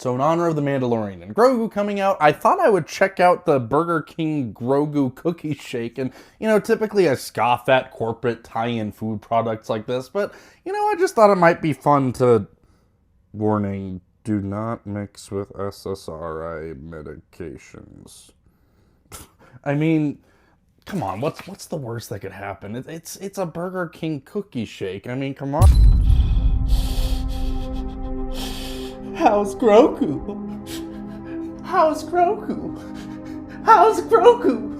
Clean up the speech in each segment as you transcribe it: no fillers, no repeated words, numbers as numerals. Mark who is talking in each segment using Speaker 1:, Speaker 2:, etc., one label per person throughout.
Speaker 1: So in honor of the Mandalorian and Grogu coming out, I thought I would check out the Burger King Grogu cookie shake. And, you know, typically I scoff at corporate tie-in food products like this, but, you know, I just thought it might be fun to... Warning, do not mix with SSRI medications. I mean, come on, what's the worst that could happen? It's a Burger King cookie shake. I mean, come on. How's Grogu? How's Grogu? How's Grogu?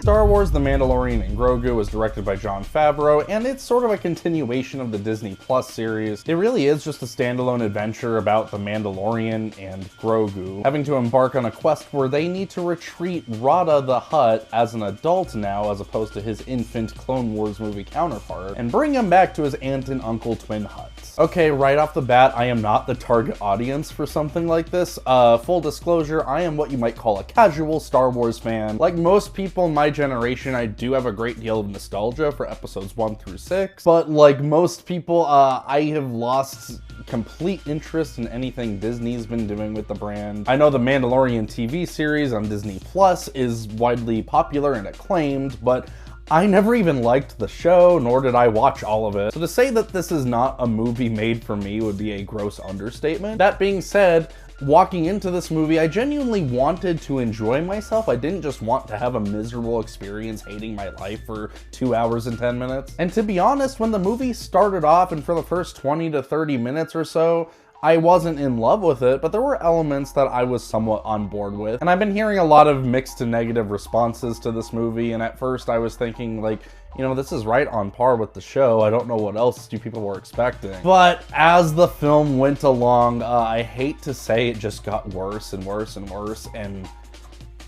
Speaker 1: Star Wars The Mandalorian and Grogu was directed by Jon Favreau, and it's sort of a continuation of the Disney Plus series. It really is just a standalone adventure about the Mandalorian and Grogu having to embark on a quest where they need to retreat Rada the Hutt as an adult now, as opposed to his infant Clone Wars movie counterpart, and bring him back to his aunt and uncle twin Hutts. Okay, right off the bat, I am not the target audience for something like this. Full disclosure, I am what you might call a casual Star Wars fan. Like most people in my generation, I do have a great deal of nostalgia for episodes 1 through 6, but like most people, I have lost complete interest in anything Disney's been doing with the brand. I know the Mandalorian TV series on Disney Plus is widely popular and acclaimed, but I never even liked the show, nor did I watch all of it. So to say that this is not a movie made for me would be a gross understatement. That being said, walking into this movie, I genuinely wanted to enjoy myself. I didn't just want to have a miserable experience hating my life for 2 hours and 10 minutes. And to be honest, when the movie started off and for the first 20 to 30 minutes or so, I wasn't in love with it, but there were elements that I was somewhat on board with. And I've been hearing a lot of mixed to negative responses to this movie, and at first I was thinking like, you know, this is right on par with the show. I don't know what else you people were expecting. But as the film went along, I hate to say it just got worse and worse and worse, and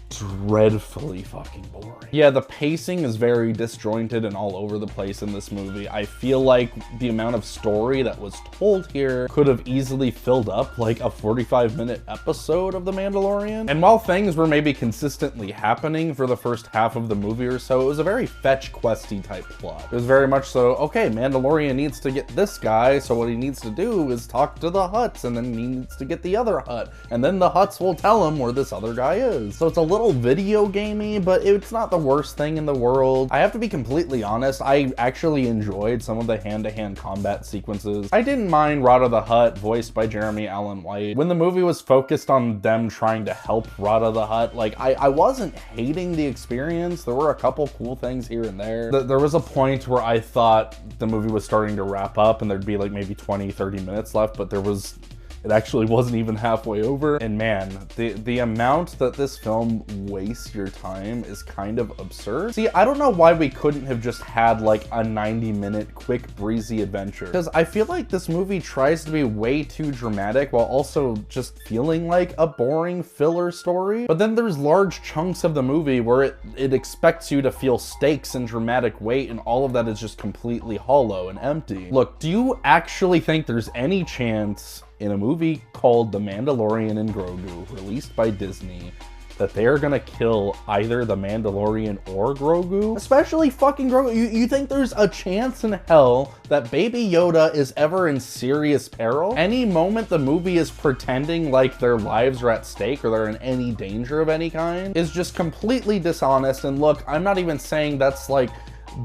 Speaker 1: dreadfully fucking boring. Yeah, the pacing is very disjointed and all over the place in this movie. I feel like the amount of story that was told here could have easily filled up like a 45-minute episode of The Mandalorian. And while things were maybe consistently happening for the first half of the movie or so, it was a very fetch-questy type plot. It was very much so, okay, Mandalorian needs to get this guy, so what he needs to do is talk to the Hutts, and then he needs to get the other Hutt, and then the Hutts will tell him where this other guy is. So it's a little video gamey, but it's not the worst thing in the world. I have to be completely honest, I actually enjoyed some of the hand-to-hand combat sequences. I didn't mind Rada the Hutt, voiced by Jeremy Allen White. When the movie was focused on them trying to help Rada the Hutt, like, I wasn't hating the experience. There were a couple cool things here and there. There was a point where I thought the movie was starting to wrap up and there'd be like maybe 20-30 minutes left, but it actually wasn't even halfway over. And man, the amount that this film wastes your time is kind of absurd. See, I don't know why we couldn't have just had like a 90-minute quick breezy adventure, because I feel like this movie tries to be way too dramatic while also just feeling like a boring filler story. But then there's large chunks of the movie where it expects you to feel stakes and dramatic weight, and all of that is just completely hollow and empty. Look, do you actually think there's any chance in a movie called The Mandalorian and Grogu, released by Disney, that they're gonna kill either the Mandalorian or Grogu? Especially fucking Grogu. You think there's a chance in hell that Baby Yoda is ever in serious peril? Any moment the movie is pretending like their lives are at stake or they're in any danger of any kind is just completely dishonest. And look, I'm not even saying that's like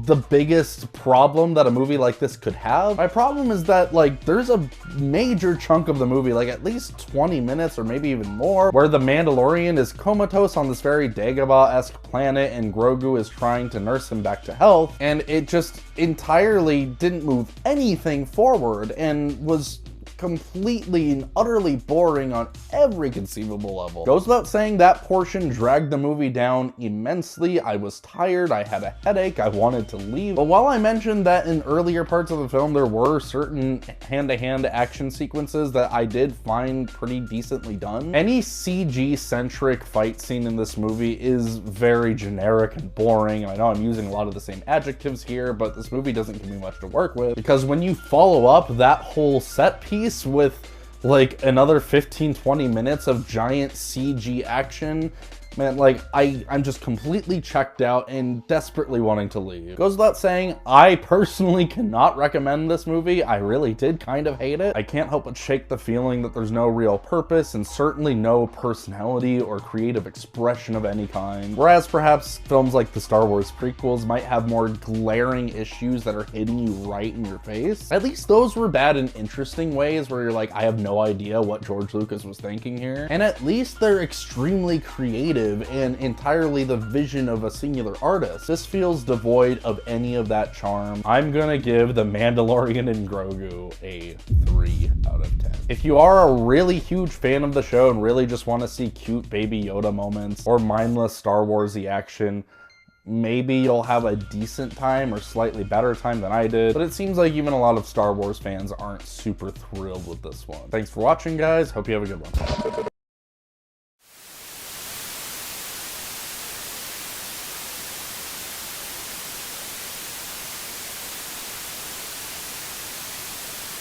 Speaker 1: the biggest problem that a movie like this could have. My problem is that like there's a major chunk of the movie, like at least 20 minutes or maybe even more, where the Mandalorian is comatose on this very Dagobah-esque planet and Grogu is trying to nurse him back to health, and it just entirely didn't move anything forward and was completely and utterly boring on every conceivable level. Goes without saying, that portion dragged the movie down immensely. I was tired, I had a headache, I wanted to leave. But while I mentioned that in earlier parts of the film there were certain hand-to-hand action sequences that I did find pretty decently done, any CG-centric fight scene in this movie is very generic and boring. And I know I'm using a lot of the same adjectives here, but this movie doesn't give me much to work with, because when you follow up that whole set piece with like another 15-20 minutes of giant CG action, Man, like, I'm just completely checked out and desperately wanting to leave. Goes without saying, I personally cannot recommend this movie. I really did kind of hate it. I can't help but shake the feeling that there's no real purpose and certainly no personality or creative expression of any kind. Whereas perhaps films like the Star Wars prequels might have more glaring issues that are hitting you right in your face. At least those were bad in interesting ways where you're like, I have no idea what George Lucas was thinking here. And at least they're extremely creative and entirely the vision of a singular artist. This feels devoid of any of that charm. I'm gonna give The Mandalorian and Grogu a 3 out of 10. If you are a really huge fan of the show and really just want to see cute baby Yoda moments or mindless Star Wars-y action, maybe you'll have a decent time or slightly better time than I did, but it seems like even a lot of Star Wars fans aren't super thrilled with this one. Thanks for watching, guys. Hope you have a good one.